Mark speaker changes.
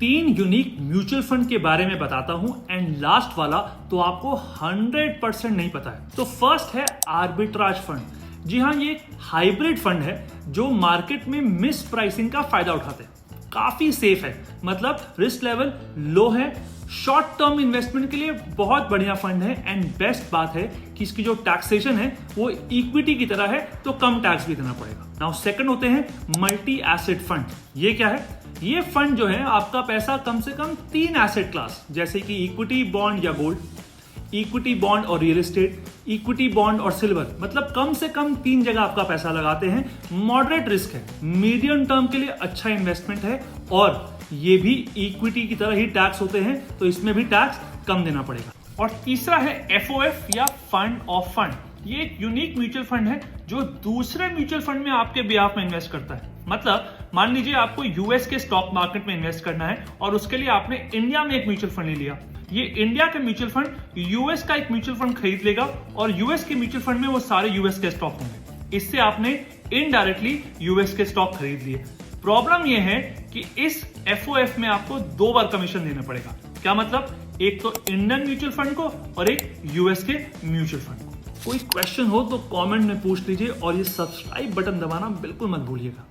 Speaker 1: 3 unique mutual fund के बारे में बताता हूं एंड लास्ट वाला तो आपको 100% नहीं पता है। तो फर्स्ट है आर्बिट्राज फंड। जी हाँ, ये एक हाइब्रिड फंड है जो मार्केट में मिस प्राइसिंग का फायदा उठाते हैं। काफी सेफ है, मतलब रिस्क लेवल लो है, शॉर्ट टर्म इन्वेस्टमेंट के लिए बहुत बढ़िया फंड है एंड बेस्ट बात है कि इसकी जो टैक्सेशन है वो इक्विटी की तरह है, तो कम टैक्स भी देना पड़ेगा। नाउ सेकंड होते हैं मल्टी एसेट फंड। ये क्या है? ये फंड जो है आपका पैसा कम से कम 3 एसेट क्लास जैसे कि इक्विटी, बॉन्ड या गोल्ड, इक्विटी, बॉन्ड और रियल एस्टेट, इक्विटी, बॉन्ड और सिल्वर, मतलब कम से कम 3 जगह आपका पैसा लगाते हैं। मॉडरेट रिस्क है, मीडियम टर्म के लिए अच्छा इन्वेस्टमेंट है और ये भी इक्विटी की तरह ही टैक्स होते हैं, तो इसमें भी टैक्स कम देना पड़ेगा। और तीसरा है एफओएफ या फंड ऑफ फंड। ये एक यूनिक म्यूचुअल फंड है जो दूसरे म्यूचुअल फंड में आपके बिहाफ में इन्वेस्ट करता है। मतलब मान लीजिए आपको यूएस के स्टॉक मार्केट में इन्वेस्ट करना है और उसके लिए आपने इंडिया में एक म्यूचुअल फंड ले लिया। ये इंडिया का म्यूचुअल फंड यूएस का एक म्यूचुअल फंड खरीद लेगा और यूएस के म्यूचुअल फंड में वो सारे यूएस के स्टॉक होंगे। इससे आपने इनडायरेक्टली यूएस के स्टॉक खरीद लिए। प्रॉब्लम यह है कि इस एफओएफ में आपको 2 बार कमीशन देना पड़ेगा। क्या मतलब? एक तो इंडियन म्यूचुअल फंड को और एक यूएस के म्यूचुअल फंड को। कोई क्वेश्चन हो तो कमेंट में पूछ लीजिए और ये सब्सक्राइब बटन दबाना बिल्कुल मत भूलिएगा।